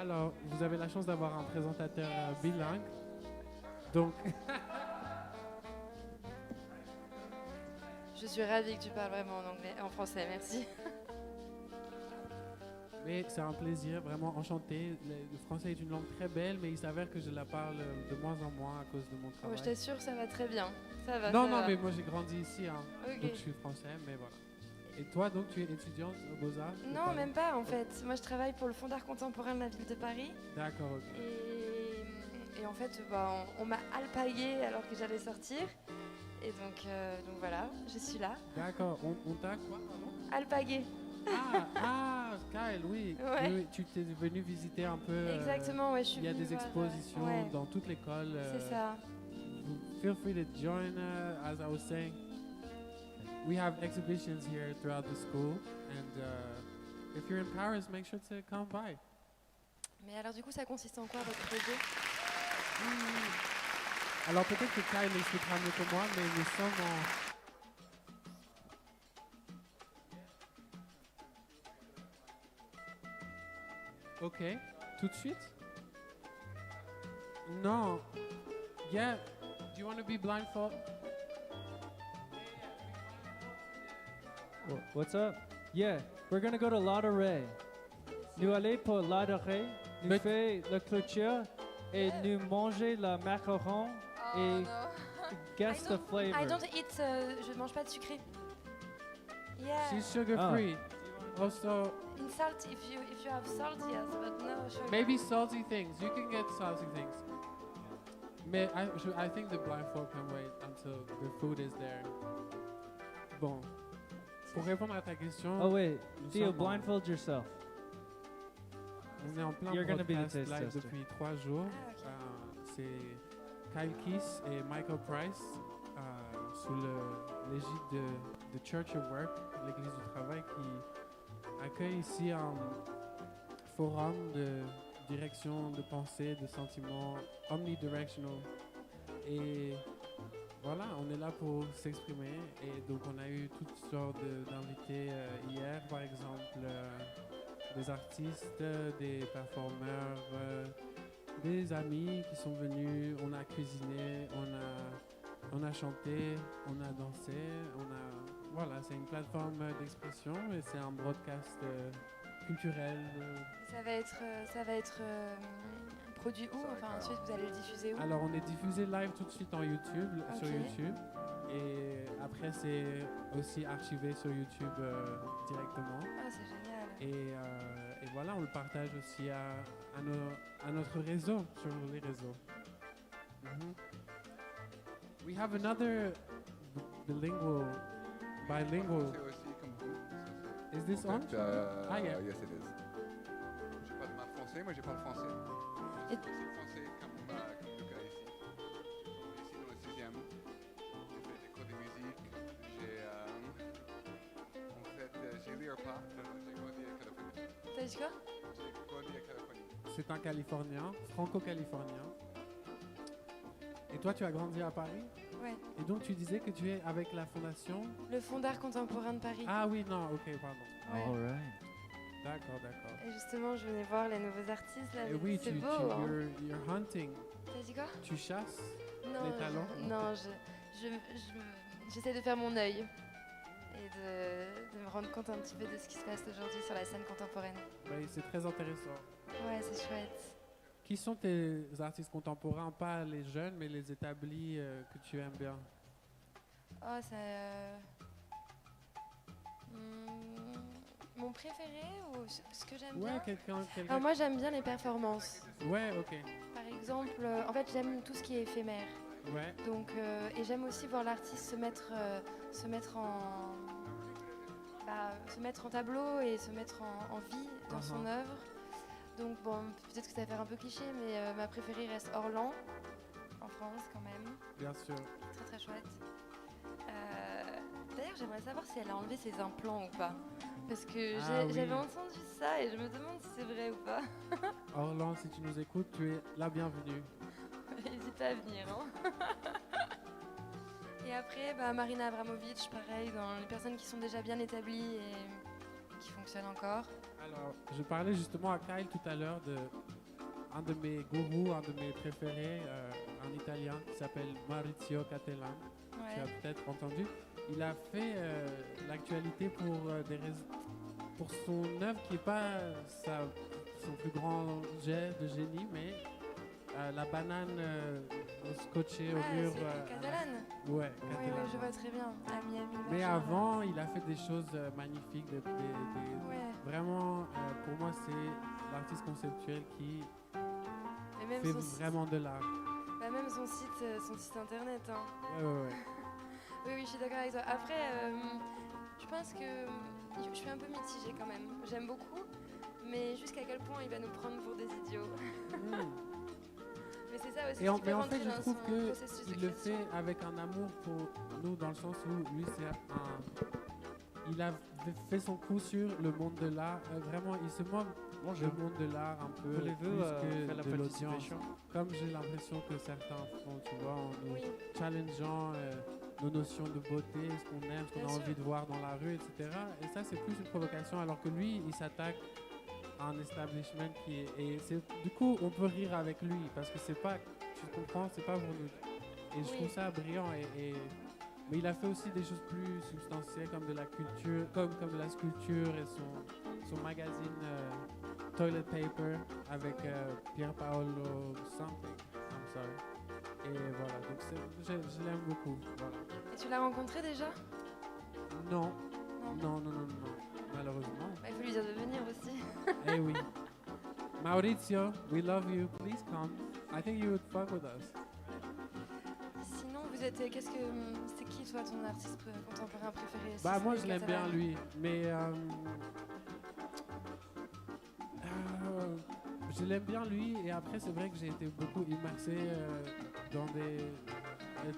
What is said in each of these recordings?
Alors, vous avez la chance d'avoir un présentateur bilingue. Donc, Je suis ravie que tu parles vraiment en anglais, en français, merci. mais c'est un plaisir, vraiment enchanté. Le français est une langue très belle, mais il s'avère que je la parle de moins en moins à cause de mon Oh, travail. je t'assure, ça va très bien. Ça va, Non, ça non, va. mais moi j'ai grandi ici, hein. Ok. Donc je suis français, mais voilà. Et toi, donc, tu es étudiante aux Beaux-Arts de Non, Paris? même pas en fait. Moi, je travaille pour le Fonds d'art contemporain de la ville de Paris. D'accord, ok. Et en fait, on m'a alpagué alors que j'allais sortir. Et donc voilà, je suis là. D'accord, on t'a quoi, pardon? Alpagué. Kyle, oui. Ouais. Oui, tu t'es venu visiter un peu. Exactement, ouais, je suis Il y a venue des voir, expositions ouais. dans toute l'école. C'est ça. Feel free to join, as I was saying. We have exhibitions here throughout the school, and if you're in Paris, make sure to come by. Mais alors du coup, ça consiste en quoi votre projet? Alors peut-être que Kyle expliquera mieux que moi, mais nous sommes en... Ok, tout de suite? Non. Yeah. Do you want to be blindfolded? What's up? Yeah, we're gonna go to Ladoré. Nous aller pour Ladoré, nous Mais- faire la clôture et nous manger le macaron et guess the flavor. I don't eat, je mange pas de sucré. Yeah. She's sugar free. Also, In salt, if you have salt, yes, but no sugar. maybe salty things. You can get salty things. Mais I think the blindfold can wait until the food is there. Bon. Pour répondre à ta question, Oh wait, nous Theo, sommes en- blindfold yourself. on est en plein You're gonna be the broadcast taste live tester. depuis 3 jours. Ah, ok. C'est Kyle Keith et Michael Price sous l'égide de Church of Work, l'église du travail, qui accueille ici un forum de direction, de pensée, de sentiments omnidirectional. Et voilà, on est là pour s'exprimer. Et donc on a eu toutes sortes d'invités hier, par exemple des artistes, des performeurs, des amis qui sont venus. On a cuisiné, on a chanté, on a dansé, voilà, c'est une plateforme d'expression et c'est un broadcast culturel. Ça va être produit où? Enfin, ensuite, vous allez le diffuser où? Alors on est diffusé live tout de suite en YouTube, sur Ok. YouTube. Et après c'est aussi archivé sur YouTube directement. Ah, c'est génial. Et voilà, on le partage aussi à notre réseau, sur les réseaux. Mhm. We have another bilingual. C'est aussi comme vous. Is this En on? fait, Ah, yeah. yes, it is. Je parle mal français, moi je parle français. Et- C'est aussi le français comme le gars ici. Ici dans le 6e, j'ai fait des cours de musique. J'ai lu un pas, j'ai grandi à Californie. T'as dit quoi? J'ai grandi à Californie. C'est un Californien, franco-californien. Et toi, tu as grandi à Paris? Ouais. Et donc, tu disais que tu es avec la fondation... Le Fonds d'art contemporain de Paris. Ah oui, non, ok, pardon. Ouais. All right. D'accord. Et justement, je venais voir les nouveaux artistes là. Et oui, c'est tu, beau. Hein. you're hunting. T'as dit quoi? Tu chasses. Non, Les talents? non, j'essaie de faire mon œil et de me rendre compte un petit peu de ce qui se passe aujourd'hui sur la scène contemporaine. Oui, c'est très intéressant. Ouais, c'est chouette. Qui sont tes artistes contemporains, pas les jeunes, mais les établis que tu aimes bien? Oh, ça. Mon préféré ou ce que j'aime Ouais, bien? quelqu'un... Alors moi, j'aime bien les performances. Ouais, ok. Par exemple, en fait, j'aime tout ce qui est éphémère. Ouais. Donc, et j'aime aussi voir l'artiste se mettre en tableau et se mettre en vie dans son œuvre. Donc bon, peut-être que ça va faire un peu cliché, mais ma préférée reste Orlan, en France quand même. Bien sûr. Très très chouette. D'ailleurs, j'aimerais savoir si elle a enlevé ses implants ou pas. Parce que Ah oui. j'avais entendu ça et je me demande si c'est vrai ou pas. Orlan, si tu nous écoutes, tu es la bienvenue. N'hésite pas à venir. Hein. Et après, Marina Abramovic, pareil, dans les personnes qui sont déjà bien établies et qui fonctionnent encore. Alors, je parlais justement à Kyle tout à l'heure de un de mes gourous, un de mes préférés, un Italien qui s'appelle Maurizio Cattelan. Tu as Ouais. peut-être entendu. Il a fait l'actualité pour son œuvre qui n'est pas son plus grand jet de génie, mais la banane scotchée au Ah, mur. c'est catalane. Ouais, Oui, Catalan. je vois très bien. À Miami. Mais machin, avant, il a fait des choses magnifiques. Ouais. Vraiment, pour moi, c'est l'artiste conceptuel qui Et même fait son site, vraiment de l'art. bah, même son site internet. Hein. Ouais. Oui, oui, je suis d'accord avec toi. Après, je pense que je suis un peu mitigée quand même. J'aime beaucoup, mais jusqu'à quel point il va nous prendre pour des idiots. Mm. Mais c'est ça aussi Mais en qui peut rentrer fait, je dans trouve son que processus de il le création. fait avec un amour pour nous, dans le sens où lui, il a fait son coup sur le monde de l'art. Vraiment, il se moque du monde de l'art un peu Voulez-vous plus faire la que de l'audience. participation? Comme j'ai l'impression que certains font, tu vois, en nous Oui, challengeant nos notions de beauté, ce qu'on aime, ce qu'on Bien a sûr. envie de voir dans la rue, etc. Et ça, c'est plus une provocation, alors que lui, il s'attaque à un establishment qui est... Et du coup, on peut rire avec lui, parce que c'est pas... Tu comprends, c'est pas pour nous. Et je Oui. trouve ça brillant. Mais il a fait aussi des choses plus substantielles, comme de la culture, comme de la sculpture et son magazine Toilet Paper avec Pier Paolo something. I'm sorry. Et voilà, donc je l'aime beaucoup. Voilà. et tu l'as rencontré déjà? Non, Non. non, malheureusement. Bah, il faut lui dire de venir aussi. Eh oui. Maurizio, we love you. Please come. I think you would fuck with us. Sinon, vous êtes. C'est qui toi ton artiste contemporain préféré? Si Bah c'est moi lui, je l'aime bien Catalan. lui, mais je l'aime bien lui et après c'est vrai que j'ai été beaucoup immersé dans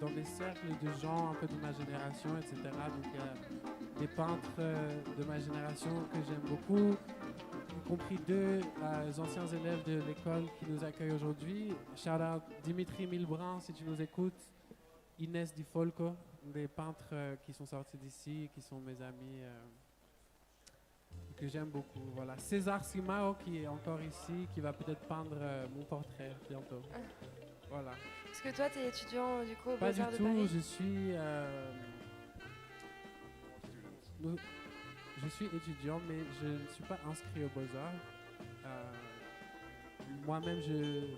des cercles de gens un peu de ma génération, etc. Donc il y a des peintres de ma génération que j'aime beaucoup, y compris deux anciens élèves de l'école qui nous accueillent aujourd'hui. Shout out Dimitri Milbrun si tu nous écoutes, Inès Di Folco, des peintres qui sont sortis d'ici, qui sont mes amis, que j'aime beaucoup. Voilà. César Simao qui est encore ici, qui va peut-être peindre mon portrait bientôt. Voilà. Parce que toi, t'es étudiant du coup au Pas du Beaux-Arts de tout, Paris. je suis étudiant, mais je ne suis pas inscrit aux Beaux-Arts. Moi-même, je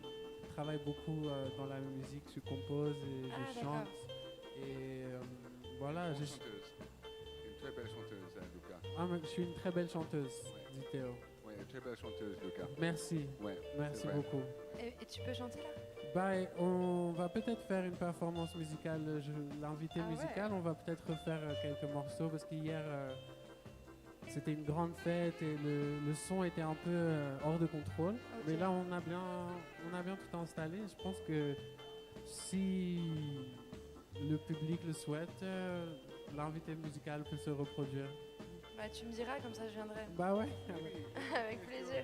travaille beaucoup dans la musique, je compose et Ah, je d'accord. chante. Et voilà, Chanteuse. Une très belle chanteuse, Luca. je suis une très belle chanteuse, dit Théo. Ouais, une très belle chanteuse, Luca. Merci, Ouais, merci c'est vrai. beaucoup. Et tu peux chanter là? Bah, on va peut-être faire une performance musicale. L'invité Ah ouais. musical, on va peut-être refaire quelques morceaux parce qu'hier c'était une grande fête et le son était un peu hors de contrôle. Ok. Mais là, on a bien tout installé. Je pense que si le public le souhaite, l'invité musical peut se reproduire. Bah, tu me diras, comme ça je viendrai. Bah ouais. Avec plaisir.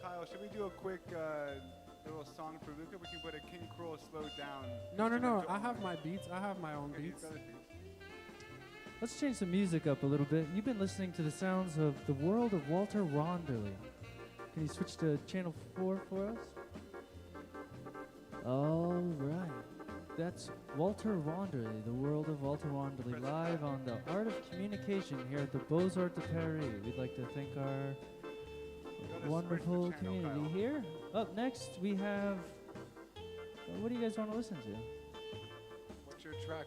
Kyle, should we do a quick little song for Luca? We can put a King Kroll slow down. No. I have my beats. I have my own Okay, he's beats. got his beats. Let's change the music up a little bit. You've been listening to the sounds of the world of Walter Ronderly. Can you switch to channel 4 for us? All right. That's Walter Ronderly, the world of Walter Ronderly, live on the Art of Communication here at the Beaux-Arts de Paris. We'd like to thank our Gotta wonderful switch the channel, community Kyle. here. Up next, we have. What do you guys want to listen to? What's your track?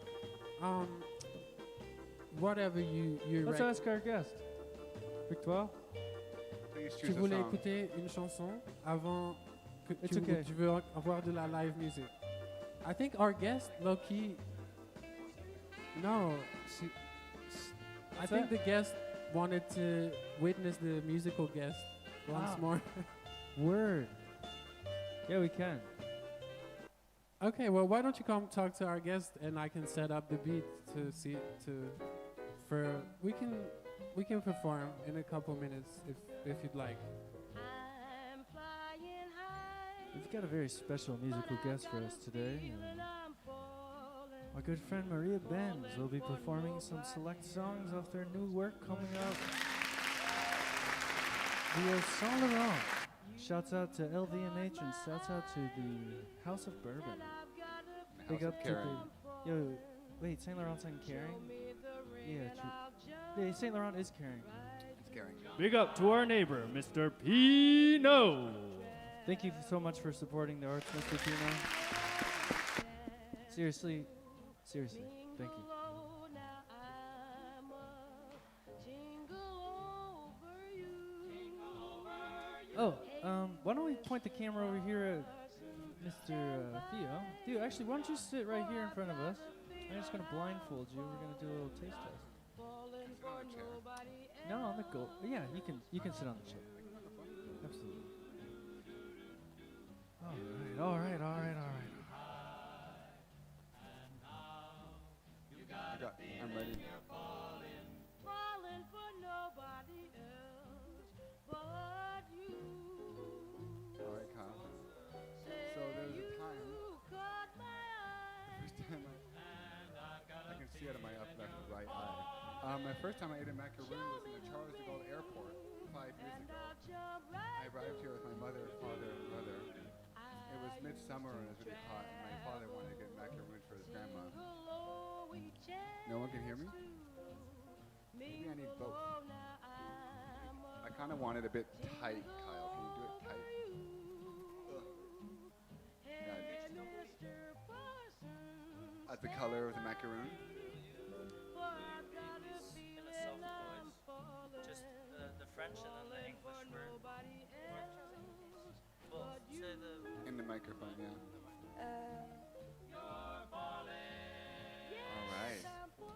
Whatever you Let's rec- ask our guest. Victoire? Please Tu choose a voulais song. écouter une chanson avant que It's okay. tu veux avoir de la live music. I think our guest, Loki. No, I What's think that? the guest wanted to witness the musical guest once Ah. more. Word. Yeah, we can. Okay, well, why don't you come talk to our guest and I can set up the beat to see we can perform in a couple minutes if you'd like. I'm flying high. We've got a very special musical guest for us today. And I'm falling. Our good friend Maria Benz will be performing some select songs off their new work coming out via Saint Laurent. Shouts out to LVMH and shouts out to the House of Bourbon. Big House of up Karen. to the... Yo, wait, Saint Laurent's on caring? Yeah, true. Yeah, Saint Laurent is caring. It's Karen. Big up to our neighbor, Mr. Pino. Thank you so much for supporting the arts, Mr. Pino. Seriously, thank you. Oh, why don't we point the camera over here at Mr. Theo? Theo, actually, why don't you sit right here in front of us? I'm just gonna blindfold you. We're gonna do a little taste test. Sit on a chair. No, on the go. Yeah, you can sit on the chair. Absolutely. All right. I'm ready. Falling for nobody else but you. All right, Kyle. So there's a time. Caught my eye. First time I can see out of my left right eye. My first time I ate a macaroon was in the Charles de Gaulle Airport 5 years ago. I arrived here with my mother, father, and brother. It was midsummer and it was really hot, and my father wanted to get macaroons for his grandma. No one can hear me? Maybe I need both. I kind of want it a bit tight, Kyle. Can you do it tight? Ugh. Yeah, that's the color of the macaroon. In a soft voice. Just the French and then the English word. Well, say the... In the microphone, yeah. All right.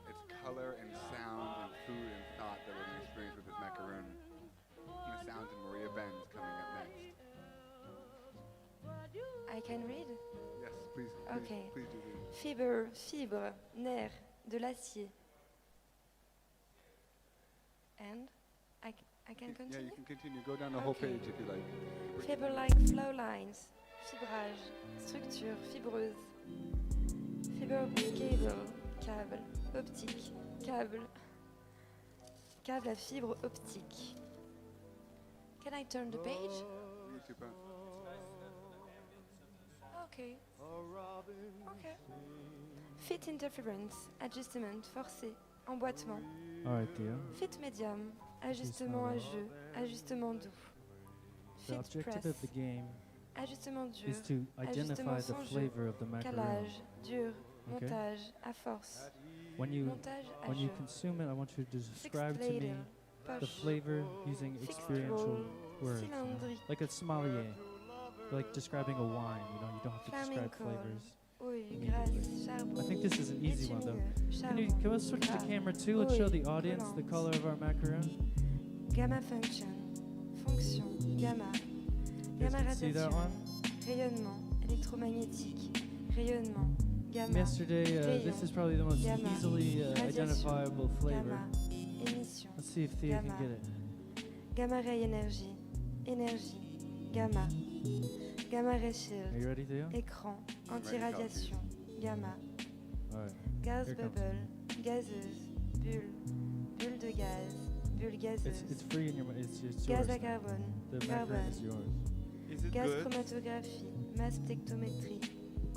It's color and sound and food and thought that we're going to experience with this macaroon. And the sounds of Maria Benz coming up next. I can read. Yes, please, Okay. please do read. Fibre, nerf, de l'acier. And I can Yeah, continue. you can continue. Go down the whole Okay. page if you like. Fiber-like flow lines, fibrage, structure fibreuse, fiber cable, câble, optique, câble à fibre optique. Can I turn the page? You super. Okay. Okay. Fit interference, ajustement forcé, emboîtement. All right, Theo. Fit médium, ajustement à jeu, ajustement doux. The Fit objective press, of the game ajustement dur, is to identify the sans jeu, flavor of the macaroon. calage, dur, Okay. montage, à force, When you montage à when you jeu. consume it, I want you to Fixed describe to me ladle, the poche, flavor using fixed experiential bowl, words, you know? cylindrique, Like a sommelier, like describing a wine. You don't have to describe Flamenco. flavors. houille, grasse, charbon, I think this is an easy one though. bitumineux, Can we switch the gras, camera too? Let's show the houille, audience the collante. color of our macaroon. Gamma function, fonction, gamma, You guys gamma can see that radiation, one? rayonnement, électromagnétique, rayonnement, gamma, Yesterday, this rayon, is probably the most gamma, easily radiation, identifiable flavor. gamma, émission, Let's see if Theo can gamma, get it. gamma ray énergie, énergie, gamma, gamma ray Are shield, you ready, Theo? écran, ready, anti-radiation, gamma, All right. gaz Here comes. bubble, gazeuse, bulle, bulle de gaz, bulle gazeuse, It's free in your it's yours. gaz à now. carbone, The macaroon carbone, is yours. Is it gaz good? chromatographie, masse spectrométrie,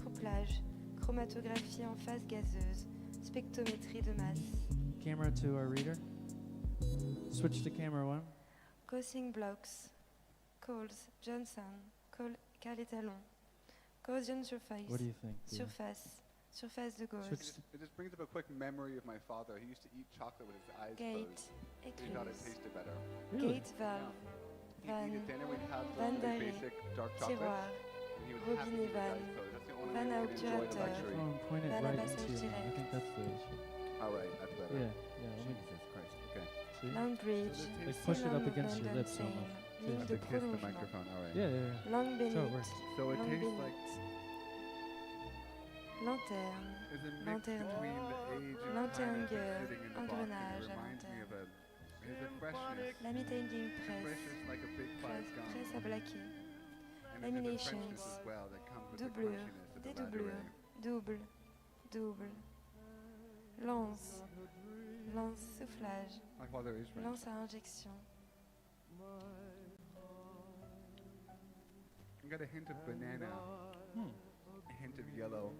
couplage, chromatographie en phase gazeuse, spectrométrie de masse, Camera to our reader. Switch to camera one. Gaussing blocks, Coles, Johnson, Cal-étalon, Gaussian surface, What do you think? Theo? surface de Gauss, Switch It just brings up a quick memory of my father. He used to eat chocolate with his eyes gate, closed. He thought it écluse, tasted better. Really? gate valve, He'd eat Van, at dinner, we'd have Van the d'arrêt, basic dark chocolate. tiroir, And he would have to eat with his robinet van, eyes closed. That's the only van way à he could enjoy the obturateur. luxury. Oh, point it Van à right passage into you. I direct. think that's the issue. All right, that's better. Yeah, yeah. Let me Jesus Christ. Okay. see. long bridge, So the Like taste- push it up Long against your movement lips and almost. same, Yeah. ligne have de to kiss the prolongement, microphone. All right. Yeah, yeah, yeah. langue That's how it bénite, works. So it Long tastes bénite. like lanterne, there's a mix Lanterne. between the age and Lanterne time of gueule, sitting in the box. engrenage It à reminds me of lanterne. there's a freshness. laminating press, Freshness like a big five gum. presse à blaquer, And then there's a laminations, freshness as well that comes with the doublure, crunchiness of the dédoublure, latte. double, double, Lance. Lance soufflage. My father is French. Lance à injection. I got a hint of banana, Hmm. a hint of yellow,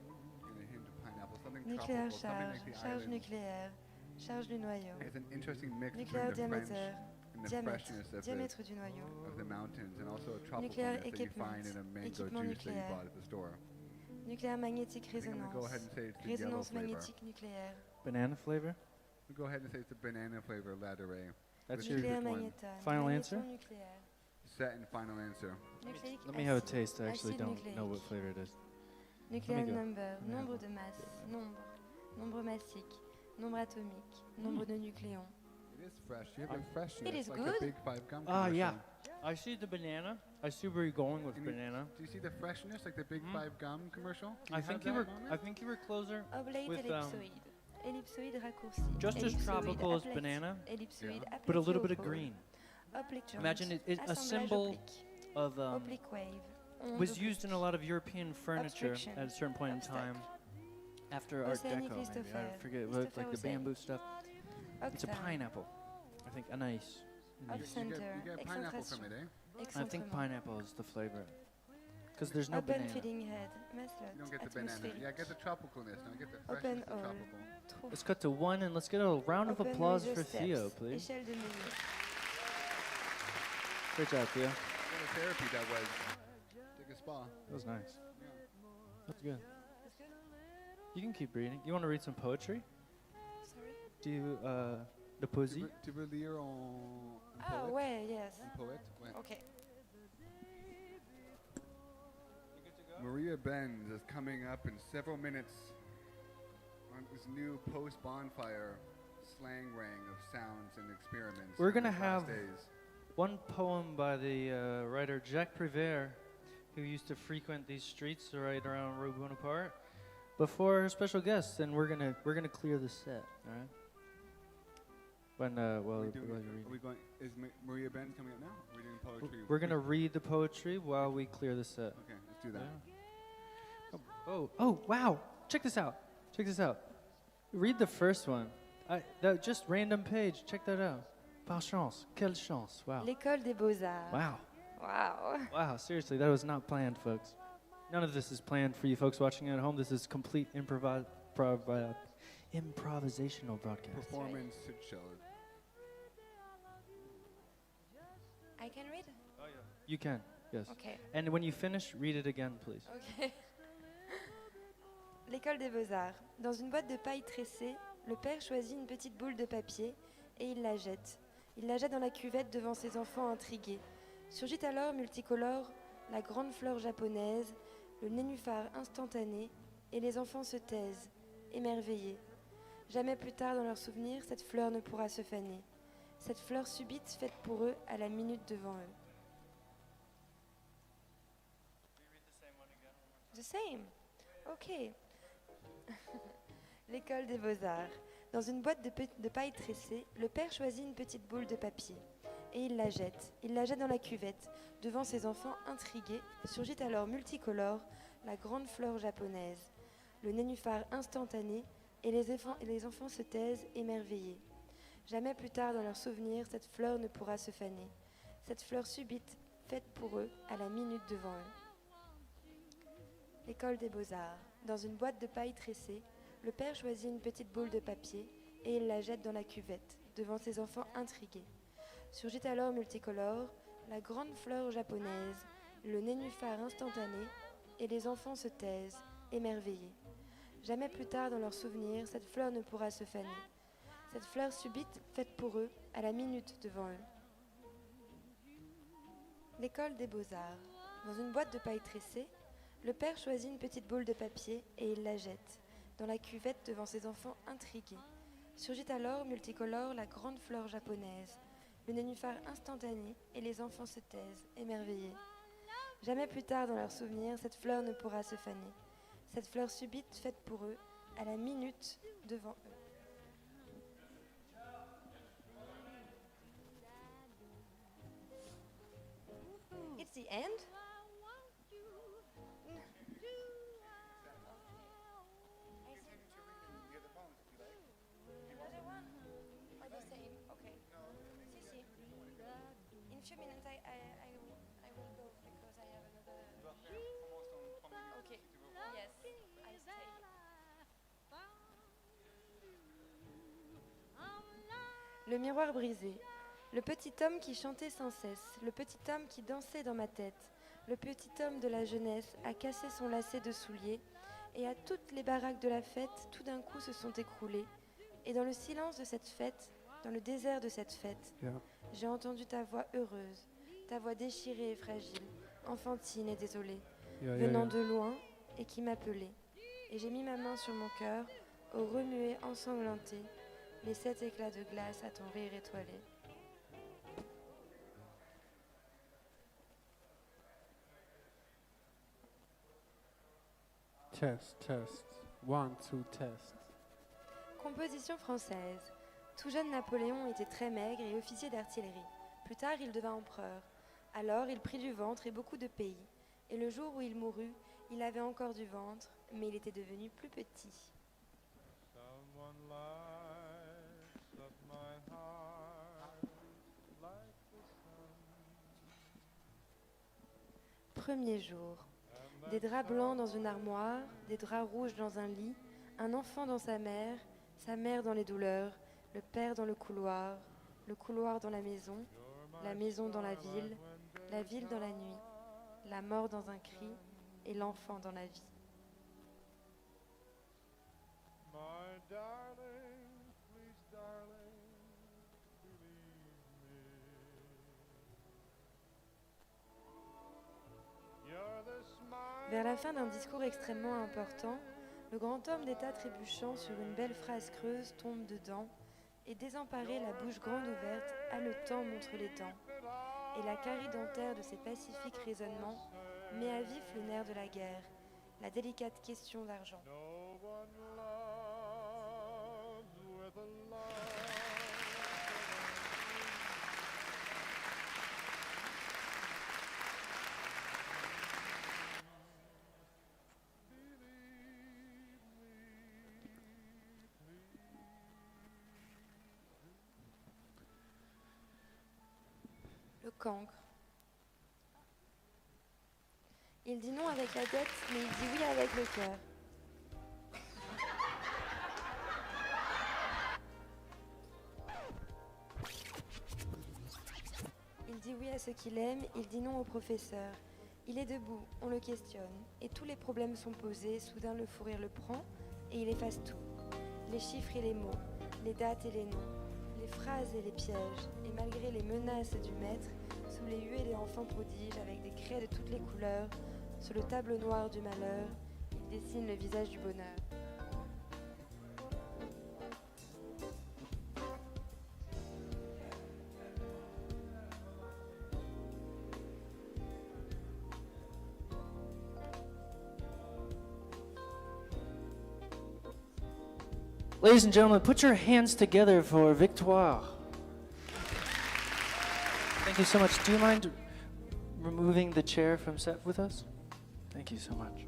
and a hint of pineapple. Something Nucléaire tropical, something charge. like the Charge islands. nucléaire. Charge du noyau. It's an interesting mix Nucléaire between the French diaméter. and the Diamètre. freshness of Diamètre du noyau. the mountains, and also a Nuclear tropicalness that you equipment. find in a mango Équipement juice that you nucléaire. bought at the store. Nucléaire magnétique I think I'm gonna go ahead résonance. and say it's the yellow Résonance flavor. magnétique nucléaire. Banana flavor? We'll go ahead and say it's the banana flavor Ladurée. That's The your Nucléaire cheapest one. magnétone. Final Magnéton answer? nucléaire. Set and final answer. Nucléique Let me have a acide. taste. I actually Acide don't know what nucléique. flavor it is. Nucléaire go. number. me Nombre have de masse. Nombre. Nombre massique. Nombre atomique. Nombre de nucléons. It is fresh. You have a freshness. It is like good. the Big Five gum Ah, commercial. yeah. I see the banana. I see where you're going with And you- banana. Do you see the freshness like the Big Mm. Five gum commercial? Do I have think you that were. moment? I think you were closer. Oblate With, ellipsoïde. Ellipsoïde raccourci. Just as Ellipsoïde tropical as aplati- banana, Ellipsoïde Yeah. but a aplati little au bit of pôle. green. Oblique joint. Imagine it a Assemblage symbol oblique. of Oblique wave. Onde was used in a oblique. lot of European furniture Obstruction. at a certain point in time. After Art Océanie Deco, maybe. I Christopher. forget what, like the Christopher bamboo stuff. It's a Octave. pineapple. I think a nice. Off You get, center. you get pineapple Excentration. from it, eh? I think Excentrement. pineapple is the flavor. Because there's no Open banana. feeding head. You Maslot. don't get the banana. Atmosphérique. Yeah, get the tropicalness. Now get the Open freshness of hole. tropical. Trou. Let's cut to one and let's get a round of Open applause measure for steps. Theo, please. Échelle de mesure. Great job, Theo. What a therapy that was. Take a spa. That was nice. Yeah. That's good. You can keep reading. You want to read some poetry? Sorry. Do you, the poésie? Tu veux lire en Ah poète? ouais, yes. En poète? Ouais. Ok. Maria Benz is coming up in several minutes on this new post-bonfire slang rang of sounds and experiments. We're on gonna the class have days. One poem by the writer Jacques Prévert, who used to frequent these streets right around Rue Bonaparte, before our special guests, and we're gonna clear the set, all right? When Are well, we while doing you're it- are reading. we going? Is Maria Benz coming up now? Are we doing poetry? We're gonna read the poetry while we clear the set. Okay, let's do that. Yeah. Oh, wow! Check this out. Check this out. Read the first one. That just random page. Check that out. Par chance. Quelle chance. Wow. L'école des beaux-arts. Wow. Wow. Wow. Seriously, that was not planned, folks. None of this is planned for you folks watching at home. This is complete improvisational broadcast. Performance show. I can read? You can, yes. Ok. And when you finish, read it again, please. Ok. L'école des beaux-arts. Dans une boîte de paille tressée, le père choisit une petite boule de papier et il la jette. Il la jette dans la cuvette devant ses enfants intrigués. Surgit alors multicolore la grande fleur japonaise, le nénuphar instantané, et les enfants se taisent, émerveillés. Jamais plus tard dans leurs souvenirs, cette fleur ne pourra se faner. Cette fleur subite faite pour eux à la minute devant eux. The same. Ok. L'école des beaux-arts. Dans une boîte de paille tressée, le père choisit une petite boule de papier. Et il la jette. Il la jette dans la cuvette. Devant ses enfants intrigués, surgit alors multicolore la grande fleur japonaise. Le nénuphar instantané, et les enfants se taisent émerveillés. Jamais plus tard dans leurs souvenirs, cette fleur ne pourra se faner. Cette fleur subite, faite pour eux, à la minute devant eux. L'école des beaux-arts. Dans une boîte de paille tressée, le père choisit une petite boule de papier et il la jette dans la cuvette, devant ses enfants intrigués. Surgit alors multicolore la grande fleur japonaise, le nénuphar instantané, et les enfants se taisent, émerveillés. Jamais plus tard dans leurs souvenirs, cette fleur ne pourra se faner. Cette fleur subite, faite pour eux, à la minute devant eux. L'école des beaux-arts. Dans une boîte de paille tressée, le père choisit une petite boule de papier et il la jette dans la cuvette devant ses enfants intrigués. Surgit alors multicolore la grande fleur japonaise, le nénuphar instantané, et les enfants se taisent, émerveillés. Jamais plus tard dans leurs souvenirs, cette fleur ne pourra se faner. Cette fleur subite faite pour eux, à la minute devant eux. It's the end? Le miroir brisé. Le petit homme qui chantait sans cesse, le petit homme qui dansait dans ma tête, le petit homme de la jeunesse a cassé son lacet de souliers, et à toutes les baraques de la fête, tout d'un coup se sont écroulées. Et dans le silence de cette fête, dans le désert de cette fête, Yeah. j'ai entendu ta voix heureuse, ta voix déchirée et fragile, enfantine et désolée, Yeah, yeah, venant yeah. de loin et qui m'appelait. Et j'ai mis ma main sur mon cœur, au remué ensanglanté, les 7 éclats de glace à ton rire étoilé. Test, test. 1, 2, test. Composition française. Tout jeune Napoléon était très maigre et officier d'artillerie. Plus tard, il devint empereur. Alors, il prit du ventre et beaucoup de pays. Et le jour où il mourut, il avait encore du ventre, mais il était devenu plus petit. Someone lights up my heart like the sun. Premier jour. Des draps blancs dans une armoire, des draps rouges dans un lit, un enfant dans sa mère dans les douleurs, le père dans le couloir dans la maison dans la ville dans la nuit, la mort dans un cri et l'enfant dans la vie. My darling, please darling, believe me. You're the smile. Vers la fin d'un discours extrêmement important, le grand homme d'État trébuchant sur une belle phrase creuse tombe dedans et désemparé, la bouche grande ouverte, haletant montre les dents. Et la carie dentaire de ses pacifiques raisonnements met à vif le nerf de la guerre, la délicate question d'argent. No one loves with a love. Le cancre. Il dit non avec la tête, mais il dit oui avec le cœur. Il dit oui à ce qu'il aime, il dit non au professeur. Il est debout, on le questionne, et tous les problèmes sont posés, soudain le fou rire le prend, et il efface tout. Les chiffres et les mots, les dates et les noms, les phrases et les pièges, et malgré les menaces du maître, sous les huées des enfants prodiges, avec des craies de toutes les couleurs, sur le tableau noir du malheur, il dessine le visage du bonheur. Ladies and gentlemen, put your hands together for Victoire. Thank you so much. Do you mind removing the chair from set with us? Thank you so much.